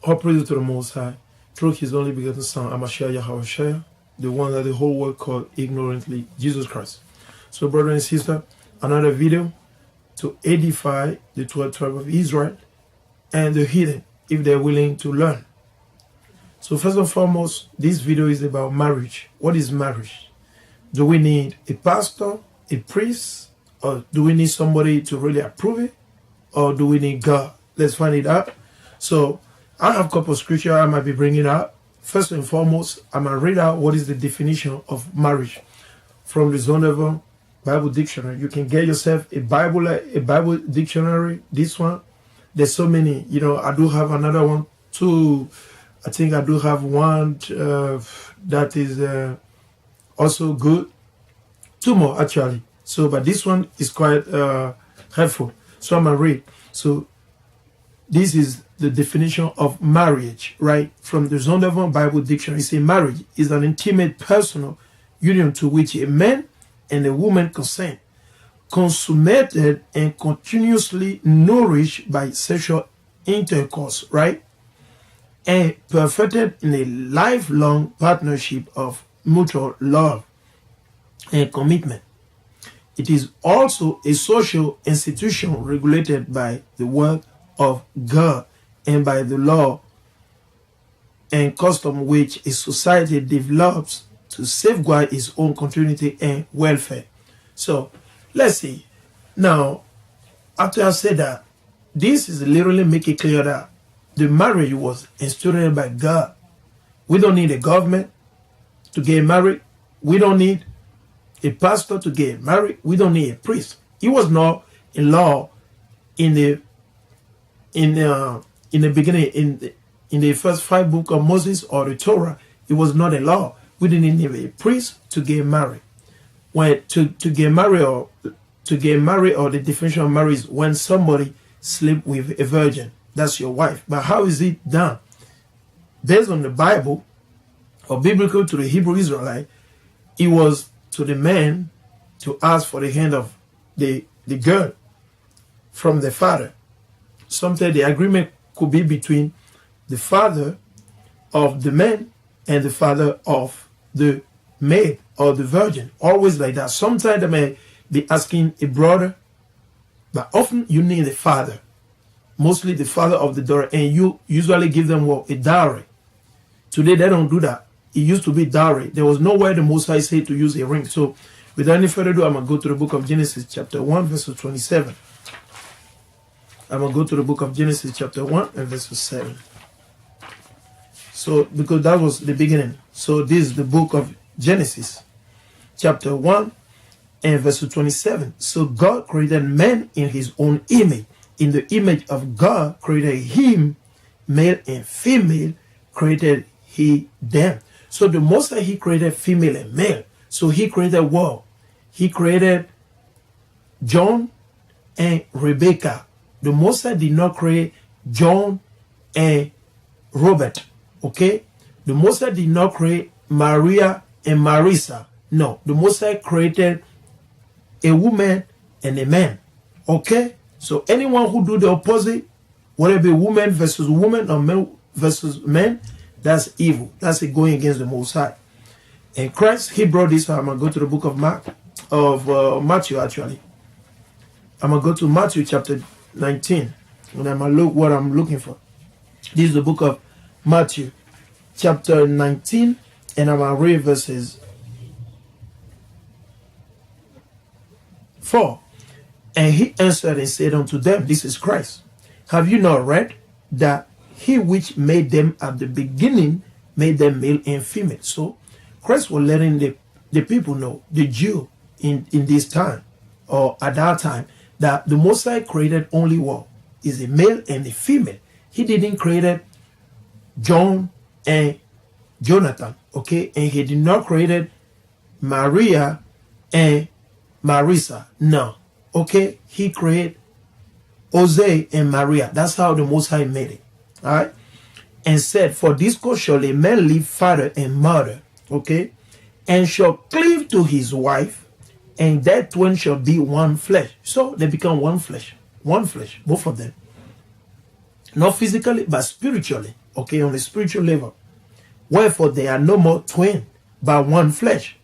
All praise to the Most High, through His only begotten Son, Amashiach Yahushua, the one that the whole world called ignorantly Jesus Christ. So, brother and sister, another video to edify the 12 tribe of Israel and the heathen, if they're willing to learn. So first and foremost, this video is about marriage. What is marriage? Do we need a pastor, a priest, or do we need somebody to really approve it? Or do we need God? Let's find it out. So I have a couple of scriptures I might be bringing up. First and foremost, I'm going to read out what is the definition of marriage from the Zondervan Bible Dictionary. You can get yourself a Bible dictionary. This one, there's so many. You know, I do have another one too. I think I do have one that is also good. Two more actually. So, but this one is quite helpful. So I'm gonna read. So this is the definition of marriage, right? From the Zondervan Bible Dictionary. It says marriage is an intimate, personal union to which a man and a woman consent, consummated and continuously nourished by sexual intercourse, right? And perfected in a lifelong partnership of mutual love and commitment. It is also a social institution regulated by the word of God and by the law and custom which a society develops to safeguard its own continuity and welfare. So, let's see. Now, after I said that, this is literally make it clear that the marriage was instituted by God. We don't need a government to get married. We don't need a pastor to get married. We don't need a priest. It was not a law in the beginning, in the first 5 books of Moses or the Torah. It was not a law. We didn't need a priest to get married. When to get married or the definition of marriage is when somebody sleep with a virgin. That's your wife. But how is it done? Based on the Bible, or biblical to the Hebrew Israelite, it was to the man to ask for the hand of the girl from the father. Sometimes the agreement could be between the father of the man and the father of the maid or the virgin. Always like that. Sometimes they may be asking a brother, but often you need a father. Mostly the father of the daughter, and you usually give them what? A dowry. Today they don't do that. It used to be dowry. There was nowhere the Most High said to use a ring. So without any further ado, I'm going to go to the book of Genesis chapter 1 verse 27. I'm going to go to the book of Genesis chapter 1 and verse 7. So because that was the beginning. So this is the book of Genesis chapter 1 and verse 27. So God created man in his own image. In the image of God created him, male and female created he them. So the Most High, he created female and male. So he created what? He created John and Rebecca. The Most High did not create John and Robert. Okay? The Most High did not create Maria and Marisa. No. The Most High created a woman and a man. Okay? So anyone who do the opposite, whether it be woman versus woman or man versus man, that's evil. That's it going against the Most High. And Christ, he brought this. I'm going to go to the book of Matthew actually. I'm going to go to Matthew chapter 19. And I'm going to look what I'm looking for. This is the book of Matthew chapter 19. And I'm going to read verses 4. And he answered and said unto them, this is Christ. Have you not read that he which made them at the beginning made them male and female? So Christ was letting the people know, the Jew in this time or at that time, that the Most High created only one, is a male and a female. He didn't create John and Jonathan, okay? And he did not create Maria and Marisa. No. Okay, he created Jose and Maria. That's how the Most High made it. All right, and said, for this cause shall a man leave father and mother, okay, and shall cleave to his wife, and that one shall be one flesh. So they become one flesh, both of them. Not physically, but spiritually. Okay, on the spiritual level. Wherefore they are no more twain, but one flesh.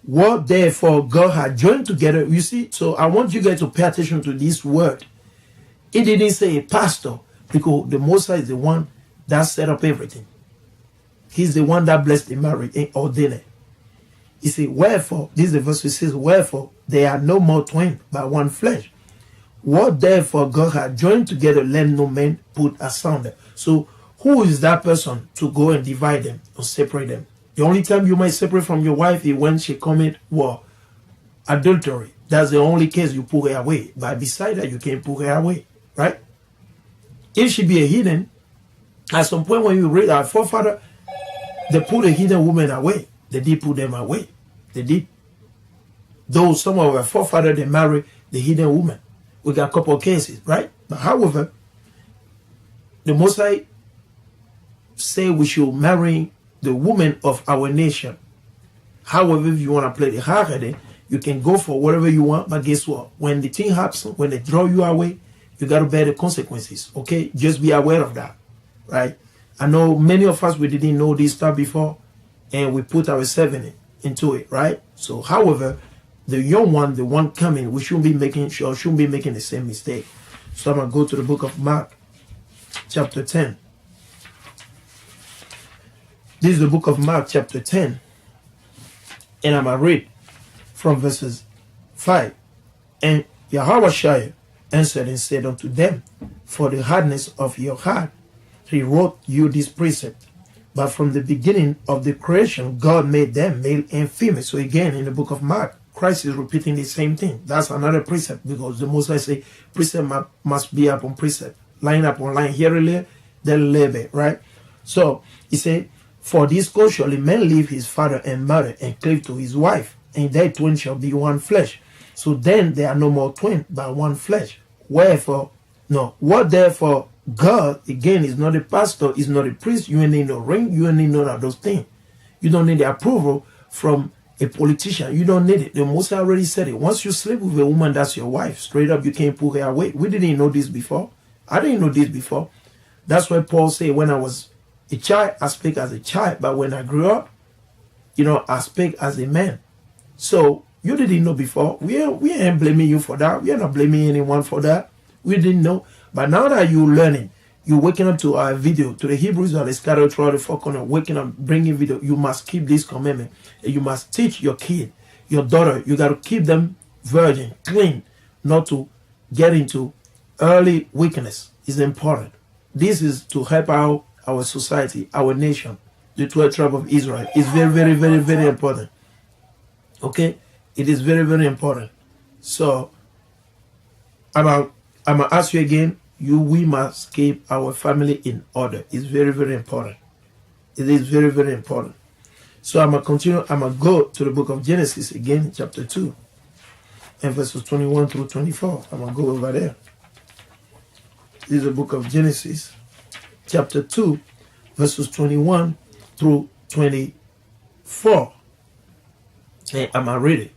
What therefore God had joined together. You see, so I want you guys to pay attention to this word. It didn't say a pastor, because the Most High is the one that set up everything. He's the one that blessed the marriage and ordained it. He said, wherefore, this is the verse, it says, wherefore they are no more twain, but one flesh. What therefore God had joined together, let no man put asunder. So who is that person to go and divide them or separate them? The only time you might separate from your wife is when she commit adultery. That's the only case you pull her away. But beside that, you can't pull her away, right? If she be a heathen, at some point when you read our forefather, they put a heathen woman away. They did put them away. They did. Though some of our forefathers, they married the heathen woman. We got a couple of cases, right? But however, the Most High say we should marry the woman of our nation. However, if you want to play the hard-headed, you can go for whatever you want, but guess what? When the thing happens, when they draw you away, you got to bear the consequences, okay? Just be aware of that, right? I know many of us, we didn't know this stuff before, and we put ourselves into it, right? So, however, the young one, the one coming, we shouldn't be making the same mistake. So I'm going to go to the book of Mark, chapter 10. This is the book of Mark, chapter 10. And I'm going to read from verses 5. And Yahushua answered and said unto them, for the hardness of your heart, he wrote you this precept. But from the beginning of the creation, God made them male and female. So again, in the book of Mark, Christ is repeating the same thing. That's another precept, because the Most High say precept must be upon precept, line upon line, here and there, then labor, right? So he said, for this cause shall a man leave his father and mother and cleave to his wife, and they twain shall be one flesh. So then they are no more twain, but one flesh. Wherefore, no, what therefore God, again, is not a pastor, is not a priest. You ain't need no ring, you ain't need none of those things. You don't need the approval from a politician. You don't need it. The Most High already said it. Once you sleep with a woman, that's your wife. Straight up, you can't pull her away. We didn't know this before. I didn't know this before. That's why Paul said, when I was a child, I speak as a child. But when I grew up, I speak as a man. So you didn't know before. We ain't blaming you for that. We are not blaming anyone for that. We didn't know. But now that you're learning, you're waking up to our video, to the Hebrews that are scattered throughout the four corners, waking up, bringing video, you must keep this commandment. And you must teach your kid, your daughter, you got to keep them virgin, clean, not to get into early weakness. It's important. This is to help out our society, our nation, the 12 tribes of Israel. It's very, very, very, very important. Okay? It is very, very important. So, I'm going to ask you again, we must keep our family in order. It's very, very important. It is very, very important. So I'm going to continue. I'm going to go to the book of Genesis again, chapter 2, and verses 21 through 24. I'm going to go over there. This is the book of Genesis, chapter 2, verses 21 through 24. And I'm going to read it.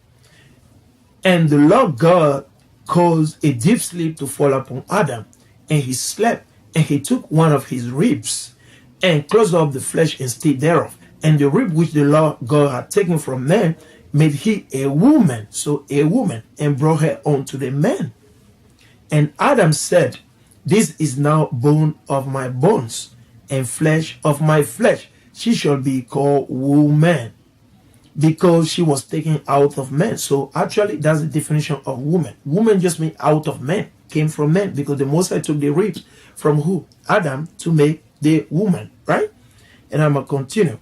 And the Lord God caused a deep sleep to fall upon Adam, and he slept, and he took one of his ribs, and closed up the flesh and stayed thereof. And the rib which the Lord God had taken from man, made he a woman, so a woman, and brought her unto the man. And Adam said, this is now bone of my bones, and flesh of my flesh. She shall be called woman, because she was taken out of man. So actually, that's the definition of woman. Woman just means out of man, came from man, because the Most High took the ribs from who? Adam, to make the woman, right? And I'm going to continue.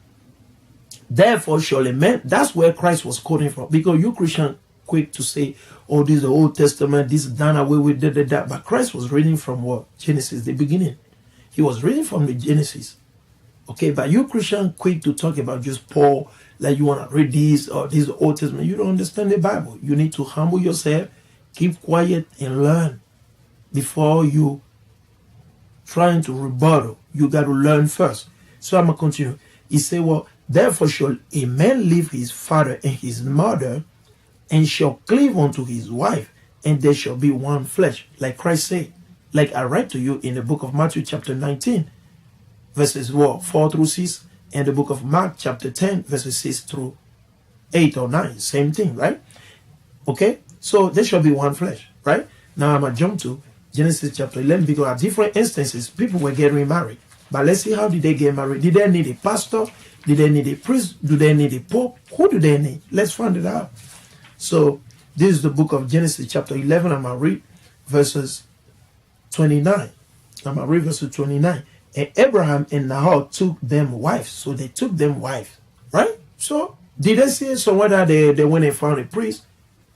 Therefore shall a man, that's where Christ was quoting from, because you Christian quick to say, oh, this is the Old Testament, this is done away with, that. But Christ was reading from what? Genesis, the beginning. He was reading from the Genesis. Okay, but you Christian quick to talk about just Paul, like you want to read this or this Old Testament. You don't understand the Bible. You need to humble yourself, keep quiet, and learn before you trying to rebuttal. You got to learn first. So I'm going to continue. He said, well, therefore shall a man leave his father and his mother, and shall cleave unto his wife, and they shall be one flesh. Like Christ said, like I read to you in the book of Matthew chapter 19, verses 4 through 6, and the book of Mark chapter 10, verses 6 through 8 or 9. Same thing, right? Okay? So there shall be one flesh, right? Now I'm going to jump to Genesis chapter 11, because at different instances, people were getting remarried. But let's see, how did they get married? Did they need a pastor? Did they need a priest? Do they need a pope? Who do they need? Let's find it out. So this is the book of Genesis chapter 11. I'm going to read verses 29. I'm going to read verses 29. And Abraham and Nahor took them wives. So they took them wives, right? So did they say somewhere that they went and found a priest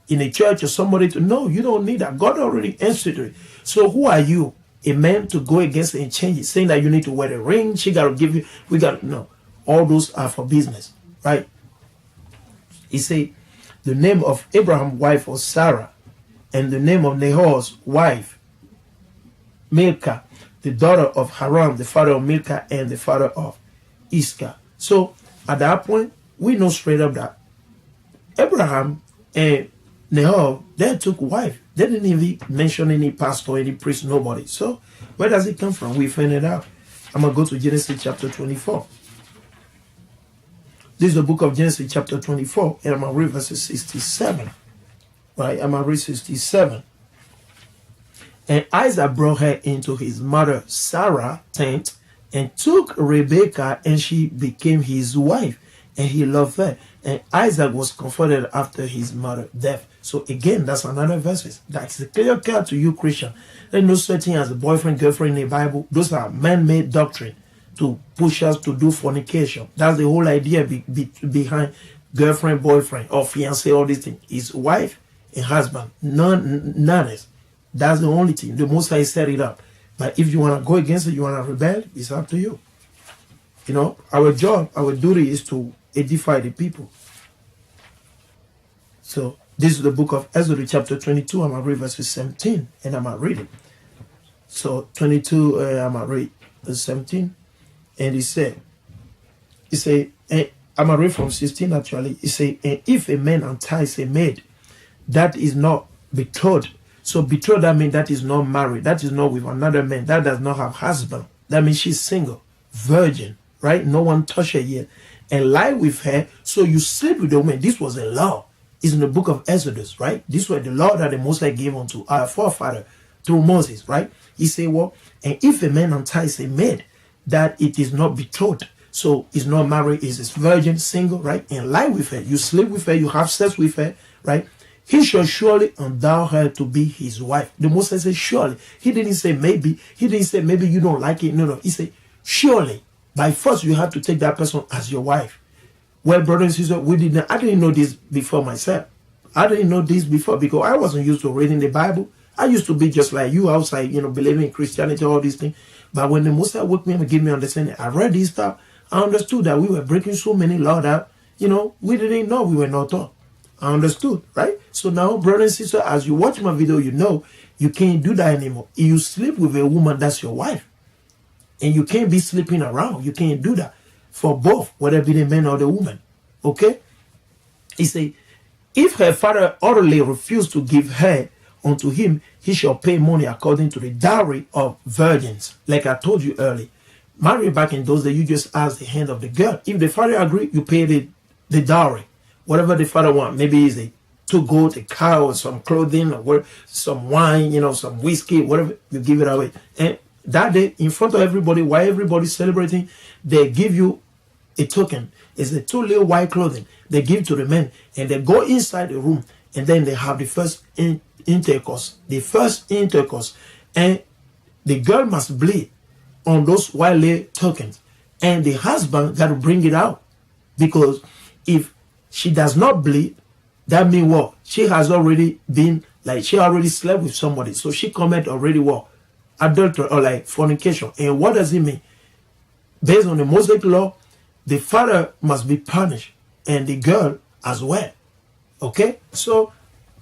in a church or somebody to? No, you don't need that. God already instituted. So who are you, a man, to go against it and change it, saying that you need to wear a ring? She got to give you. We got no. All those are for business, right? He said the name of Abraham's wife was Sarah, and the name of Nahor's wife, Milcah, the daughter of Haran, the father of Milcah and the father of Iscah. So at that point, we know straight up that Abraham and Nahor, they took wife. They didn't even mention any pastor, any priest, nobody. So where does it come from? We find it out. I'm going to go to Genesis chapter 24. This is the book of Genesis chapter 24, and I'm going to read verses 67. Right? I'm going to read 67. And Isaac brought her into his mother Sarah's tent and took Rebekah, and she became his wife, and he loved her. And Isaac was comforted after his mother's death. So again, that's another verse. That's a clear cut to you, Christian. There's no such thing as a boyfriend, girlfriend in the Bible. Those are man-made doctrine to push us to do fornication. That's the whole idea behind girlfriend, boyfriend, or fiancé, all these things. Is wife and husband. None else. That's the only thing. The Most High set it up. But if you want to go against it, you want to rebel, it's up to you. You know, our job, our duty is to edify the people. So this is the book of Exodus chapter 22. I'm going to read verse 17, and I'm going to read it. So 22, I'm going to read verse 17. And he said, and I'm going to read from 16 actually. He said, and if a man unties a maid that is not betrothed. So betrothed, that means that is not married. That is not with another man. That does not have husband. That means she's single, virgin, right? No one touched her yet. And lie with her. So you sleep with the woman. This was a law. It's in the book of Exodus, right? This was the law that the Most High gave unto our forefather through Moses, right? He said, well, and if a man unties a maid that it is not betrothed, so is not married, is virgin, single, right? And lie with her. You sleep with her, you have sex with her, right? He shall surely endow her to be his wife. The Most High said, surely. He didn't say maybe. He didn't say maybe you don't like it. No. He said, surely. By force, you have to take that person as your wife. Well, brothers and sisters, I didn't know this before myself. I didn't know this before because I wasn't used to reading the Bible. I used to be just like you outside, believing in Christianity, all these things. But when the Most High woke me up and gave me understanding, I read this stuff. I understood that we were breaking so many laws that, we didn't know, we were not taught. I understood, right? So now, brothers and sisters, as you watch my video, you can't do that anymore. If you sleep with a woman, that's your wife. And you can't be sleeping around. You can't do that for both, whether it be the man or the woman. Okay? He said, if her father utterly refused to give her unto him, he shall pay money according to the dowry of virgins. Like I told you earlier. Married back in those days, you just ask the hand of the girl. If the father agree, you pay the dowry. Whatever the father want. Maybe it's a 2 goats, a cow, or some clothing, or some wine, some whiskey, whatever, you give it away. And that day, in front of everybody, while everybody's celebrating, they give you a token. It's a 2 little white clothing. They give to the men, and they go inside the room, and then they have the first intercourse. The first intercourse. And the girl must bleed on those white little tokens. And the husband got to bring it out. Because if she does not bleed, that means what? She has already been, she already slept with somebody. So she commit already what? Adultery or fornication. And what does it mean? Based on the Mosaic law, the father must be punished and the girl as well. Okay? So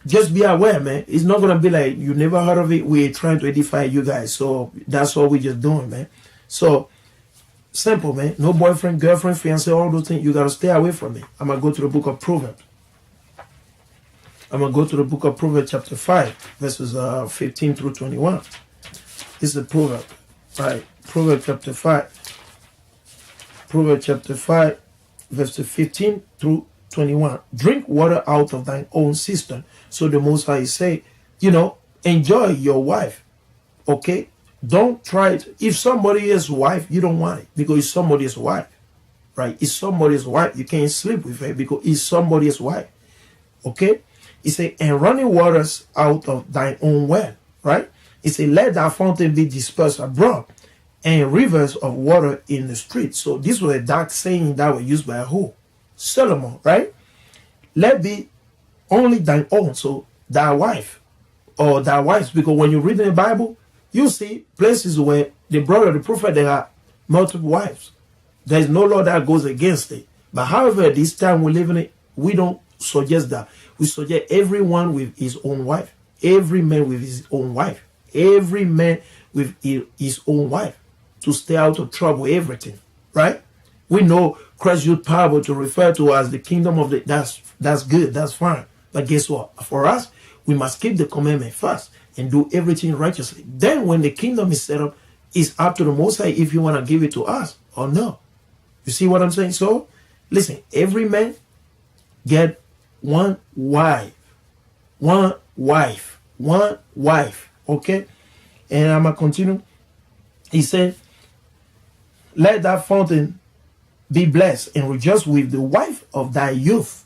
just be aware, man. It's not going to be like you never heard of it. We're trying to edify you guys. So that's what we're just doing, man. So simple, man. No boyfriend, girlfriend, fiancé, all those things. You got to stay away from it. I'm going to go to the book of Proverbs. I'm going to go to the book of Proverbs chapter 5, verses 15 through 21. This is a proverb, right? Proverbs chapter 5. Proverbs chapter 5, verse 15 through 21. Drink water out of thine own cistern. So the Most High say, enjoy your wife. Okay? Don't try it. If somebody is wife, you don't want it because it's somebody's wife. Right? It's somebody's wife. You can't sleep with her because it's somebody's wife. Okay? He said, and running waters out of thine own well. Right? He said, let thy fountain be dispersed abroad, and rivers of water in the street. So this was a dark saying that was used by who? Solomon, right? Let be only thine own, so thy wife or thy wives, because when you read in the Bible, you see places where the brother, the prophet, they have multiple wives. There is no law that goes against it. But however, this time we live in it, we don't suggest that. We suggest everyone with his own wife. Every man with his own wife. Every man with his own wife. To stay out of trouble, everything. Right? We know Christ used parable to refer to as the kingdom of the... That's good. That's fine. But guess what? For us, we must keep the commandment first and do everything righteously. Then when the kingdom is set up, it's up to the Most High if you want to give it to us or no. You see what I'm saying? So, listen, every man get one wife. One wife. One wife. Okay? And I'm going to continue. He said, let that fountain be blessed and rejoice with the wife of thy youth.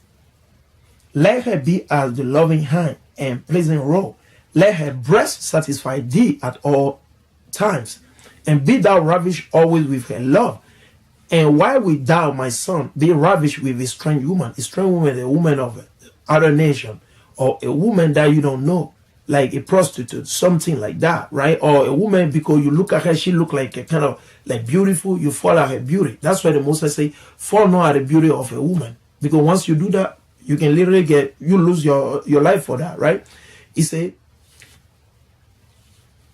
Let her be as the loving hand and pleasant roe. Let her breast satisfy thee at all times, and be thou ravished always with her love. And why wilt thou, my son, be ravished with a strange woman? A strange woman, a woman of other nation, or a woman that you don't know, like a prostitute, something like that, right? Or a woman, because you look at her, she look like a kind of like beautiful, you fall at her beauty. That's why the Most High say, fall not at the beauty of a woman. Because once you do that, you can literally you lose your life for that, right? He said,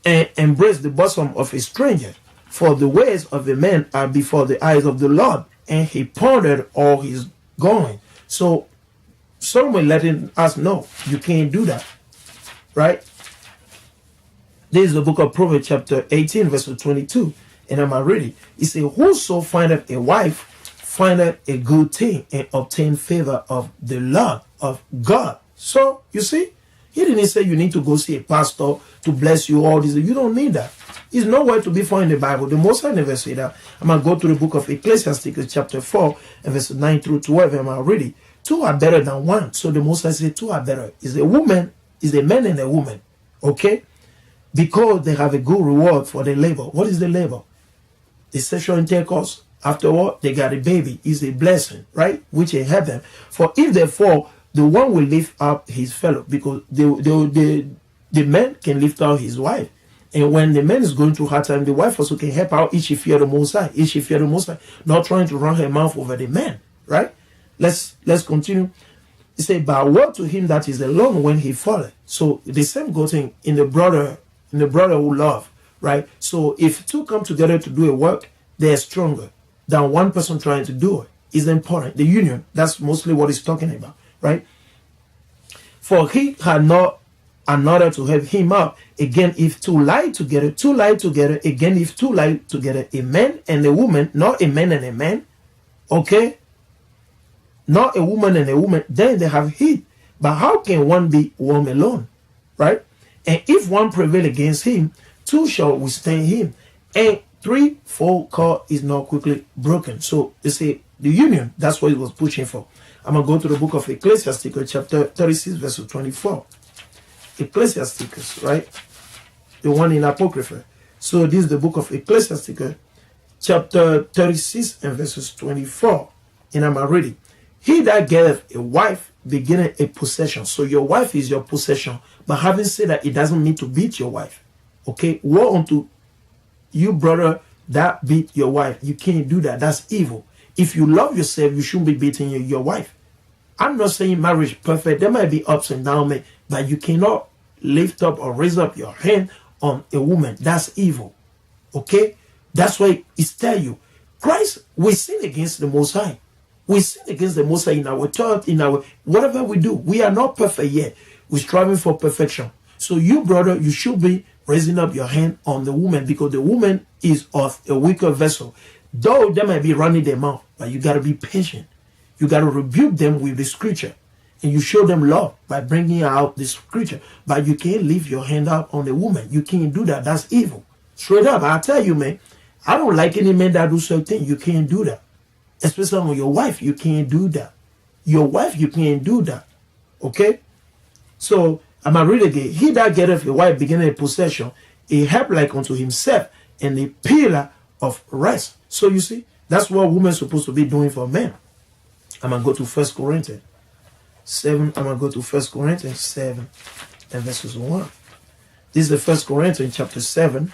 and embrace the bosom of a stranger, for the ways of a man are before the eyes of the Lord, and he pondered all his going. So someone letting us know you can't do that, right? This is the book of Proverbs chapter 18 verse 22, and I'm reading. It says, whoso findeth a wife findeth a good thing and obtain favor of the Lord of God. So you see, he didn't say you need to go see a pastor to bless you, all this. You don't need that. It's nowhere to be found in the Bible. The Most High never say that. I'm going to go to the book of Ecclesiastes chapter 4 and verse 9 through 12. I'm going to read it. Two are better than one. So the Most High say two are better. Is a woman, is a man and a woman. Okay? Because they have a good reward for their labor. What is the labor? The sexual intercourse. After all, they got a baby. Is a blessing, right? Which in heaven. For if they fall, the one will lift up his fellow, because the man can lift up his wife. And when the man is going through hard time, the wife also can help out if she fear the Most High. If she fear the Most High, not trying to run her mouth over the man, right? Let's continue. He said, but woe to him that is alone when he falleth. So the same goes in the brother who love, right? So if two come together to do a work, they are stronger than one person trying to do it. It's important. The union, that's mostly what he's talking about, right? For he had not another to help him up. Again, if two lie together, again, if two lie together, a man and a woman, not a man and a man, okay? Not a woman and a woman, then they have heat. But how can one be warm alone, right? And if one prevail against him, two shall withstand him. And threefold cord is not quickly broken. So they say the union, that's what he was pushing for. I'm going to go to the book of Ecclesiastes, chapter 36, verse 24. Ecclesiastes, right? The one in Apocrypha. So this is the book of Ecclesiastes, chapter 36 and verses 24. And I'm reading. He that getteth a wife beginneth a possession. So your wife is your possession. But having said that, it doesn't mean to beat your wife. Okay? Woe unto you, brother, that beat your wife. You can't do that. That's evil. If you love yourself, you shouldn't be beating your wife. I'm not saying marriage perfect. There might be ups and downs, but you cannot lift up or raise up your hand on a woman. That's evil. Okay? That's why it's tell you. Christ, we sin against the Most High. We sin against the Most High in our thought, in our whatever we do. We are not perfect yet. We're striving for perfection. So you, brother, you should be raising up your hand on the woman, because the woman is of a weaker vessel. Though they might be running their mouth, but you got to be patient. You got to rebuke them with the scripture. And you show them love by bringing out the scripture. But you can't leave your hand out on the woman. You can't do that. That's evil. Straight up, I tell you, man, I don't like any men that do certain things. You can't do that. Especially on your wife, you can't do that. Your wife, you can't do that. Okay? So, I'm going to read again. He that getteth a wife beginning a possession, a help like unto himself, and a pillar of rest. So you see, that's what women are supposed to be doing for men. I'm going to go to 1 Corinthians 7. I'm going to go to 1 Corinthians 7 and verses 1. This is the 1 Corinthians chapter 7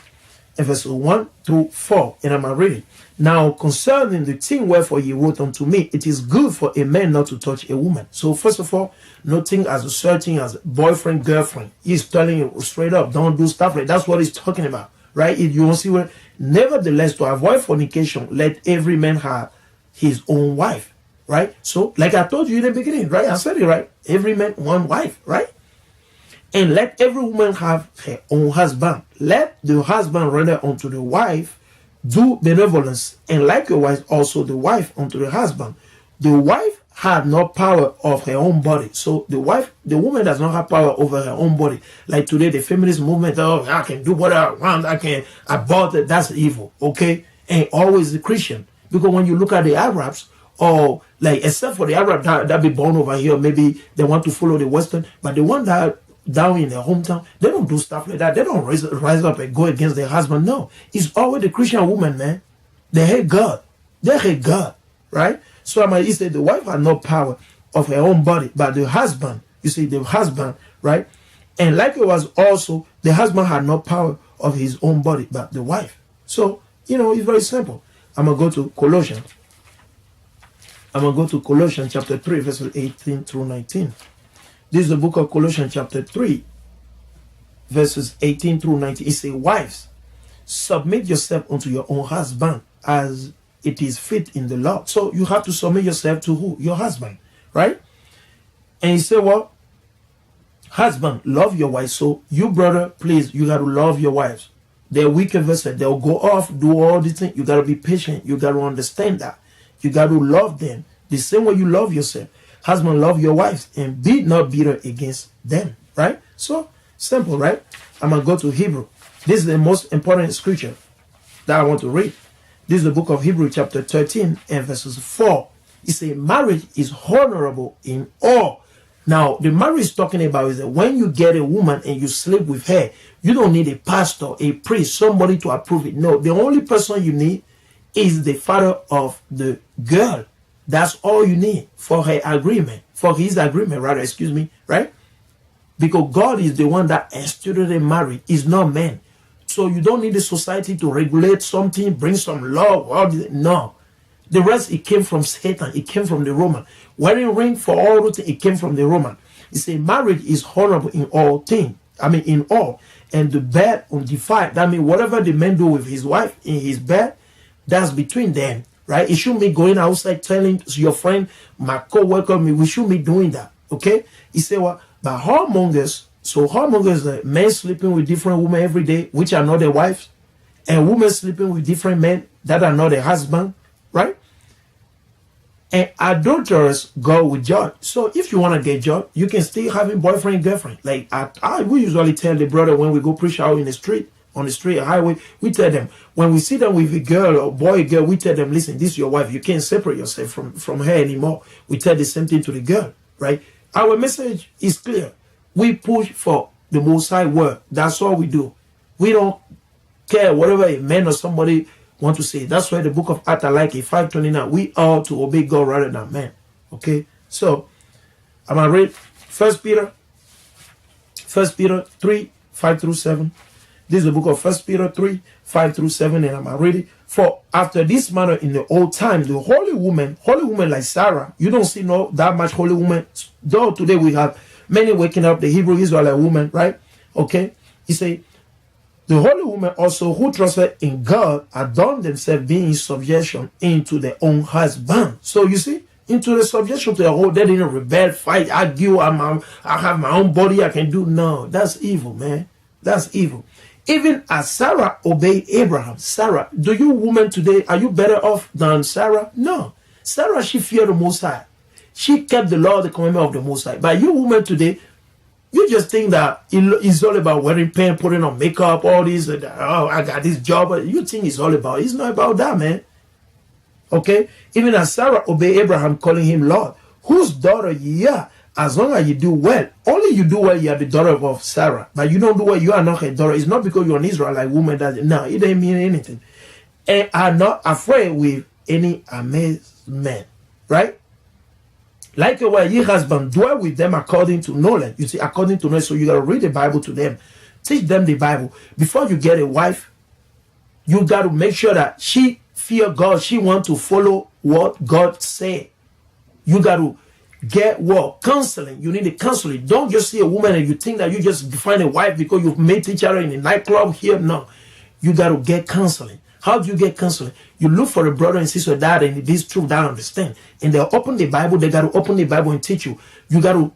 and verses 1 through 4. And I'm going to read it. Now, concerning the thing wherefore ye wrote unto me, it is good for a man not to touch a woman. So first of all, nothing as a certain as boyfriend, girlfriend. He's telling you straight up, don't do stuff like that. That's what he's talking about. Right? If you don't see where, nevertheless, to avoid fornication, let every man have his own wife. Right? So, like I told you in the beginning, right? I said it, right? Every man, one wife, right? And let every woman have her own husband. Let the husband render unto the wife do benevolence, and likewise also the wife unto the husband. The wife had no power of her own body. So the woman does not have power over her own body. Like today, the feminist movement, oh, I can do what I want, I can abort it. That's evil, okay? And always the Christian. Because when you look at the Arabs, or like, except for the Arab that be born over here, maybe they want to follow the Western, but the one that down in their hometown, they don't do stuff like that. They don't rise up and go against their husband. No, it's always the Christian woman, man. They hate God. They hate God, right? So I might say the wife had no power of her own body, but the husband, you see, the husband, right? And like it was also, the husband had no power of his own body, but the wife. So, you know, it's very simple. I'm going to go to Colossians. I'm going to go to Colossians chapter 3, verses 18 through 19. This is the book of Colossians chapter 3, verses 18 through 19. It says, wives, submit yourself unto your own husband as it is fit in the Lord. So you have to submit yourself to who? Your husband, right? And he said, well, husband, love your wife. So you, brother, please, you got to love your wives. They're weaker vessels. They'll go off, do all these things. You got to be patient. You got to understand that. You got to love them the same way you love yourself. Husband, love your wives and be not bitter against them, right? So, simple, right? I'm going to go to Hebrew. This is the most important scripture that I want to read. This is the book of Hebrew chapter 13 and verses 4. It says, marriage is honorable in all. Now, the marriage is talking about is that when you get a woman and you sleep with her, you don't need a pastor, a priest, somebody to approve it. No, the only person you need is the father of the girl. That's all you need for her agreement, for his agreement, rather, excuse me, right? Because God is the one that instituted marriage, is not man. So you don't need the society to regulate something, bring some law. No. The rest, it came from Satan. It came from the Roman. Wedding ring for all the things, it came from the Roman. He said marriage is honorable in all things. I mean, in all. And the bed undefiled. That means whatever the man do with his wife in his bed, that's between them. Right? It shouldn't be going outside telling your friend, my co-worker, we shouldn't be doing that. Okay? He said, well, but whoremongers, so whoremongers are men sleeping with different women every day, which are not their wives, and women sleeping with different men that are not their husband, right? And adulterers go with judge. So if you want to get judged, you can still having boyfriend, girlfriend. Like we usually tell the brother when we go preach out in the street, on the street, highway, we tell them, when we see them with a girl or boy, girl, we tell them, listen, this is your wife. You can't separate yourself from her anymore. We tell the same thing to the girl, right? Our message is clear. We push for the Most High word. That's all we do. We don't care whatever a man or somebody want to say. That's why the book of Acts, like 5:29, we are to obey God rather than man. Okay? So, I'm going to read 1 Peter 3, 5 through 7. This is the book of 1 Peter 3, 5 through 7, and I'm ready. For after this manner in the old time, the holy woman like Sarah, you don't see that much holy woman. Though today we have many waking up, the Hebrew Israelite woman, right? Okay? He say, the holy woman also who trusted in God adorned themselves being in subjection into their own husband. So you see, into the subjection to the whole, they didn't rebel, fight, argue, I have my own body, I can do. No, that's evil, man. That's evil. Even as Sarah obeyed Abraham. Sarah, do you women today, are you better off than Sarah? No. Sarah, she feared the Most High. She kept the law, the commandment of the Most High. But you women today, you just think that it's all about wearing paint, putting on makeup, all this. Oh, I got this job. You think it's all about. It's not about that, man. Okay? Even as Sarah obeyed Abraham, calling him Lord. Whose daughter ye are? As long as you do well. Only you do well, you are the daughter of Sarah. But you don't do well, you are not her daughter. It's not because you're an Israelite woman. No, it doesn't mean anything. And are not afraid with any amazement. Right? Likewise, ye husband, dwell with them according to knowledge. You see, according to knowledge. So you got to read the Bible to them. Teach them the Bible. Before you get a wife, you got to make sure that she fear God. She want to follow what God said. You got to get what? Counseling. You need a counseling. Don't just see a woman and you think that you just find a wife because you've met each other in a nightclub here. No. You got to get counseling. How do you get counseling? You look for a brother and sister that and it is true, that understand. And they'll open the Bible. They got to open the Bible and teach you. You got to,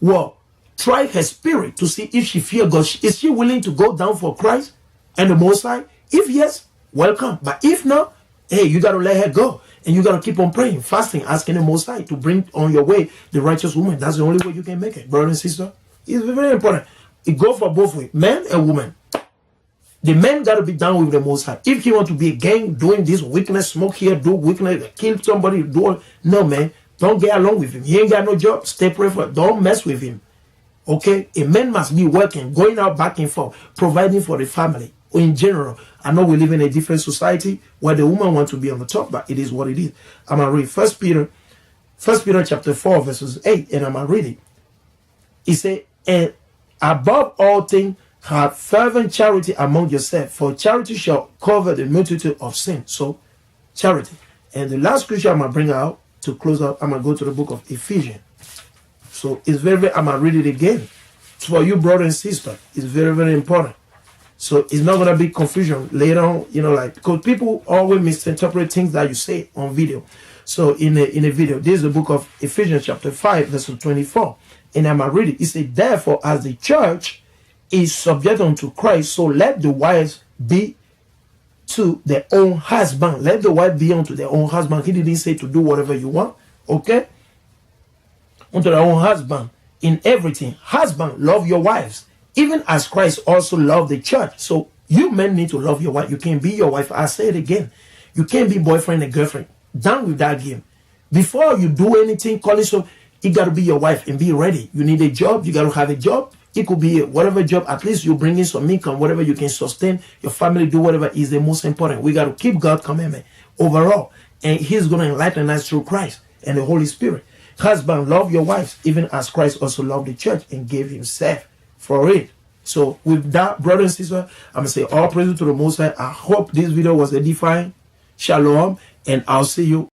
what? Try her spirit to see if she fear God. Is she willing to go down for Christ and the Most High? If yes, welcome. But if not, hey, you got to let her go. And you got to keep on praying, fasting, asking the Most High to bring on your way the righteous woman. That's the only way you can make it, brother and sister. It's very important. It goes for both ways, men and women. The men got to be down with the Most High. If he want to be a gang doing this wickedness, smoke here, do wickedness, kill somebody, no, man, don't get along with him. He ain't got no job. Stay prayerful. Don't mess with him. Okay? A man must be working, going out back and forth, providing for the family. In general, I know we live in a different society where the woman wants to be on the top, but it is what it is. I'm going to read 1 Peter chapter 4, verses 8, and I'm going to read it. He said, and above all things, have fervent charity among yourselves, for charity shall cover the multitude of sins. So, charity. And the last scripture I'm going to bring out to close out, I'm going to go to the book of Ephesians. So, it's very, I'm going to read it again. For you, brother and sister, it's very, very important. So, it's not going to be confusion later on, because people always misinterpret things that you say on video. So, in a video, this is the book of Ephesians chapter 5, verse 24. And I'm going to read it. It says, therefore, as the church is subject unto Christ, so let the wives be to their own husband. Let the wife be unto their own husband. He didn't say to do whatever you want. Okay? Unto their own husband in everything. Husband, love your wives, even as Christ also loved the church. So you men need to love your wife. You can't be your wife. I say it again. You can't be boyfriend and girlfriend. Done with that game. Before you do anything, call it so. You got to be your wife and be ready. You need a job. You got to have a job. It could be whatever job, at least you bring in some income, whatever you can sustain your family, do whatever is the most important. We got to keep God's commandment overall. And he's going to enlighten us through Christ and the Holy Spirit. Husband, love your wives, even as Christ also loved the church and gave himself for it. So with that, brother and sister, I'm going to say all praise to the Most High. I hope this video was edifying. Shalom. And I'll see you